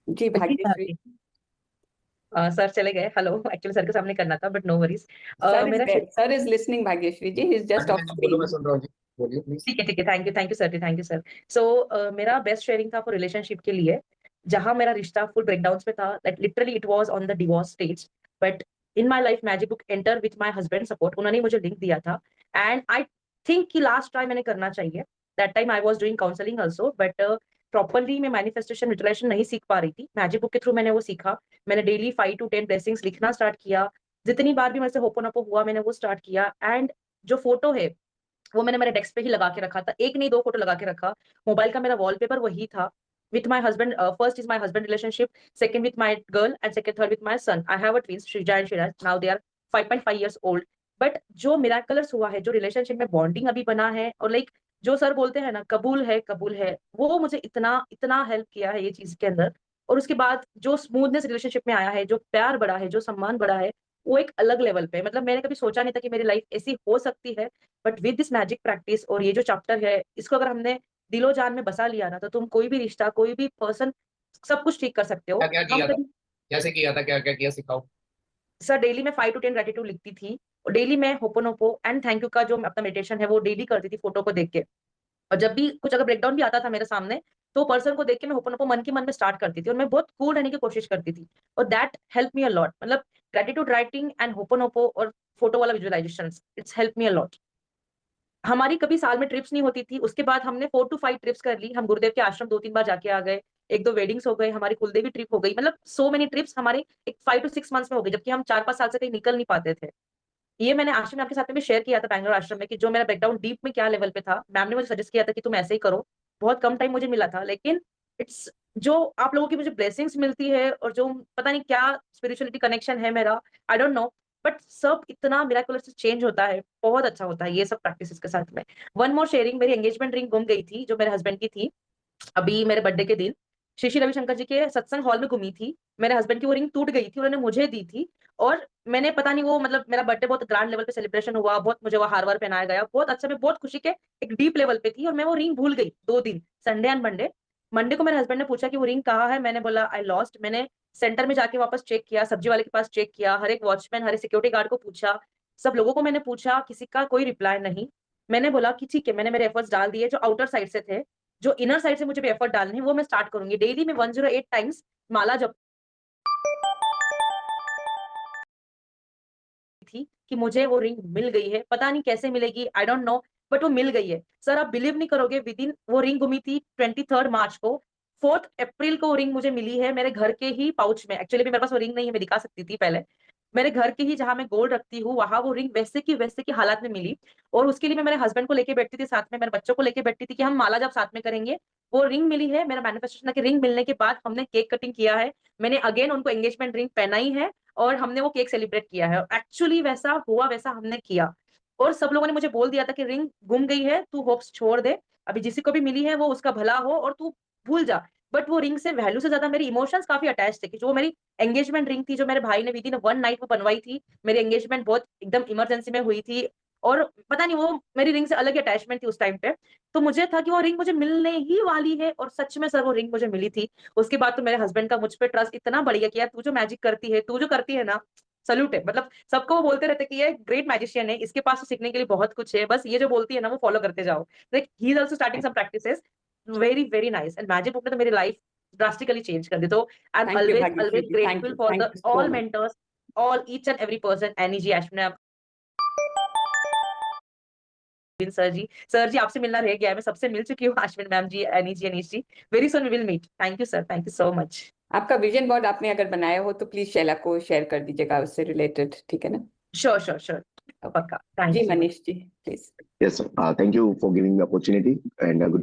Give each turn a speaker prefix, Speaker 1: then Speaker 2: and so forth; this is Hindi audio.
Speaker 1: जी भाग्यश्री।
Speaker 2: सर चले गए। हेलो, एक्चुअली सर के सामने करना था बट नो वरीज। मेरा
Speaker 1: sir is listening Bhagyashree ji, he is
Speaker 3: हाँ
Speaker 1: जस्ट
Speaker 3: जी,
Speaker 1: ऑफ
Speaker 3: हाँ जी, बोलो, मैं
Speaker 1: स्क्रीन।
Speaker 3: सुन रहा हूँ जी। बोलिए प्लीज।
Speaker 2: ठीक है, थैंक यू सर जी, थैंक यू सर। सो मेरा बेस्ट शेयरिंग था फॉर रिलेशनशिप के लिए, जहां मेरा रिश्ता फुल ब्रेकडाउन में था, like literally it was on the divorce stage. But in my life magic book enter with my husband support, उन्होंने मुझे लिंक दिया था। एंड आई थिंक कि लास्ट ट्राई मैंने करना चाहिए। That time I was doing counselling also, but properly मैं मैनिफेस्टेशन विजुअलाइजेशन नहीं सीख पा रही थी। मैजिक बुक के थ्रू मैंने वो सीखा। मैंने डेली 5 to 10 ब्लेसिंग्स लिखना स्टार्ट किया। जितनी बार भी मेरे से होपोनोपो हुआ मैंने वो स्टार्ट किया। एंड जो फोटो है वो मैंने मेरे डेस्क पे ही लगा के रखा था, एक नहीं दो फोटो लगा के रखा। मोबाइल का मेरा वॉलपेपर वही था। With my husband, first is my husband relationship, second with my girl and second third with my son. I have a twins Shreeja and Shiraz, now they are 5.5 years old। But जो मिराकलर्स हुआ है, जो रिलेशनशिप में बॉन्डिंग अभी बना है, और लाइक जो सर बोलते हैं ना, कबूल है, वो मुझे इतना इतना हेल्प किया है ये चीज के अंदर। और उसके बाद जो स्मूथनेस रिलेशनशिप में आया है, जो प्यार बढ़ा है, जो सम्मान बढ़ा है, वो एक अलग लेवल पे। मतलब मैंने कभी सोचा नहीं था कि मेरी लाइफ ऐसी हो सकती है। But with this magic practice और ये जो चैप्टर है, इसको अगर हमने दिलो जान में बसा लिया ना, तो तुम कोई भी रिश्ता, कोई भी पर्सन, सब कुछ ठीक कर सकते
Speaker 3: क्या
Speaker 2: हो।
Speaker 3: क्या
Speaker 2: हम
Speaker 3: किया था?
Speaker 2: कभी
Speaker 3: कैसे किया था? क्या क्या किया, सिखाओ।
Speaker 2: सर डेली में 5 to 10 ग्रेटिट्यूड लिखती थी। और डेली मैं होपोनोपो एंड थैंक यू का जो अपना मेडिटेशन है वो डेली करती थी फोटो को देख के। और जब भी कुछ अगर ब्रेकडाउन भी आता था मेरे सामने, तो पर्सन को देख के मैं होपोनोपो मन की मन में स्टार्ट करती थी, और मैं बहुत कूल रहने की कोशिश करती थी। और that help me a lot. मतलब ग्रेटिट्यूड राइटिंग एंड होपोनोपो और फोटो वाला visualisation, it's help me a lot. हमारी कभी साल में ट्रिप्स नहीं होती थी, उसके बाद हमने 4 to 5 ट्रिप्स कर ली। हम गुरुदेव के आश्रम 2-3 बार जाके आ गए। एक दो वेडिंग्स हो गए, हमारी कुलदेवी ट्रिप हो गई। मतलब सो मेनी ट्रिप्स हमारे एक 5 to 6 मंथ्स में हो गई, जबकि हम 4-5 साल से कहीं निकल नहीं पाते थे। ये मैंने आश्रम में आपके साथ में भी शेयर किया था, बैंगलोर आश्रम में, कि जो मेरा ब्रेकडाउन डीप में क्या लेवल पे था। मैम ने मुझे सजेस्ट किया था कि तुम ऐसे ही करो। बहुत कम टाइम मुझे मिला था, लेकिन इट्स जो आप लोगों की मुझे ब्लेसिंग्स मिलती है, और जो पता नहीं क्या स्पिरिचुअलिटी कनेक्शन है मेरा, आई डोंट नो। बट सब इतना मिराकुलर से चेंज होता है, बहुत अच्छा होता है ये सब प्रैक्टिसेस के साथ में। वन मोर शेयरिंग, मेरी एंगेजमेंट रिंग गुम गई थी जो मेरे हस्बैंड की थी, अभी मेरे बर्थडे के दिन। श्री श्री रविशंकर जी के सत्संग हॉल में घूमी थी। मेरे हस्बैंड की वो रिंग टूट गई थी, उन्होंने मुझे दी थी। और मैंने पता नहीं, वो मतलब मेरा बर्थडे बहुत ग्रैंड लेवल पे सेलिब्रेशन हुआ, बहुत मुझे वो हार वार पहनाया गया, बहुत अच्छा, मैं बहुत खुशी के एक डीप लेवल पे थी। और मैं वो रिंग भूल गई 2 दिन, संडे एंड मंडे। मंडे को मेरे हस्बैंड ने पूछा कि वो रिंग कहाँ है, मैंने बोला आई लॉस्ट। मैंने सेंटर में जाके वापस चेक किया, सब्जी वाले के पास चेक किया, हर एक वॉचमैन, हर एक सिक्योरिटी गार्ड को पूछा, सब लोगों को मैंने पूछा, किसी का कोई रिप्लाई नहीं। मैंने बोला कि ठीक है, मैंने मेरे एफर्ट्स डाल दिए जो आउटर साइड से थे। जो इनर साइड से मुझे भी एफर्ट डालने हैं वो मैं स्टार्ट करूंगी। डेली में 108 टाइम्स माला जप थी कि मुझे वो रिंग मिल गई है। पता नहीं कैसे मिलेगी, आई डोंट नो, बट वो मिल गई है। सर आप बिलीव नहीं करोगे, विद इन वो रिंग घूमी थी 23 मार्च को, 4 अप्रैल को वो रिंग मुझे मिली है मेरे घर के ही पाउच में। एक्चुअली मेरे पास वो रिंग नहीं है, मैं दिखा सकती थी पहले। मेरे घर के ही जहां मैं गोल्ड रखती हूँ, वहां वो रिंग वैसे की हालात में मिली। और उसके लिए मैं मेरे हस्बैंड को लेके बैठती थी साथ में, मेरे बच्चों को लेके बैठती थी कि हम माला जब साथ में करेंगे। वो रिंग मिली है, मेरा मैनिफेस्टेशन की रिंग मिलने के बाद हमने केक कटिंग किया है। मैंने अगेन उनको एंगेजमेंट रिंग पहनाई है, और हमने वो केक सेलिब्रेट किया है। एक्चुअली वैसा हुआ, वैसा हमने किया। और सब लोगों ने मुझे बोल दिया था कि रिंग गुम गई है, तू होप्स छोड़ दे, अभी जिसी को भी मिली है वो उसका भला हो और तू भूल जा। बट वो रिंग से वैल्यू से ज्यादा मेरी इमोशंस काफी अटैच थे, कि जो मेरी एंगेजमेंट रिंग थी, जो मेरे भाई ने विद इन 1 नाइट वो बनवाई थी। मेरी एंगेजमेंट बहुत एकदम इमरजेंसी में हुई थी, और पता नहीं वो मेरी रिंग से अलग ही अटैचमेंट थी उस टाइम पे। तो मुझे था कि वो रिंग मुझे मिलने ही वाली है, और सच में सर वो रिंग मुझे मिली थी। उसके बाद तो मेरे हस्बैंड का मुझ पे ट्रस्ट इतना बढ़ गया कि यार तू जो मैजिक करती है, तू जो करती है ना, सल्यूट है। मतलब सबको वो बोलते रहते कि ये ग्रेट मैजिशियन है, इसके पास तो सीखने के लिए बहुत कुछ है, बस ये जो बोलती है ना वो फॉलो करते जाओ। Like he is also starting some practices, very very nice. And magic book ने तो मेरी लाइफ ड्रास्टिकली चेंज कर दी। तो I am
Speaker 1: thank you
Speaker 2: always
Speaker 1: Bhagyashree
Speaker 2: always
Speaker 1: ji,
Speaker 2: grateful for
Speaker 1: thank
Speaker 2: the
Speaker 1: you so
Speaker 2: all
Speaker 1: much.
Speaker 2: Mentors, all each and every person, Annie ji, Ashwini sir ji आपसे मिलना रह गया है, मैं सबसे मिल चुकी हूँ, Ashwin ma'am ji, Annie ji, Anish ji. Very soon we will meet. Thank you sir, thank you so much.
Speaker 1: आपका विजन बोर्ड आपने अगर बनाया हो तो प्लीज शैला को शेयर कर दीजिएगा उससे रिलेटेड, ठीक है ना?
Speaker 2: श्योर श्योर श्योर,
Speaker 1: ओके
Speaker 2: पक्का,
Speaker 1: जी,
Speaker 2: thank you.
Speaker 1: Manish ji please.
Speaker 3: Yes, thank you for giving me the opportunity and good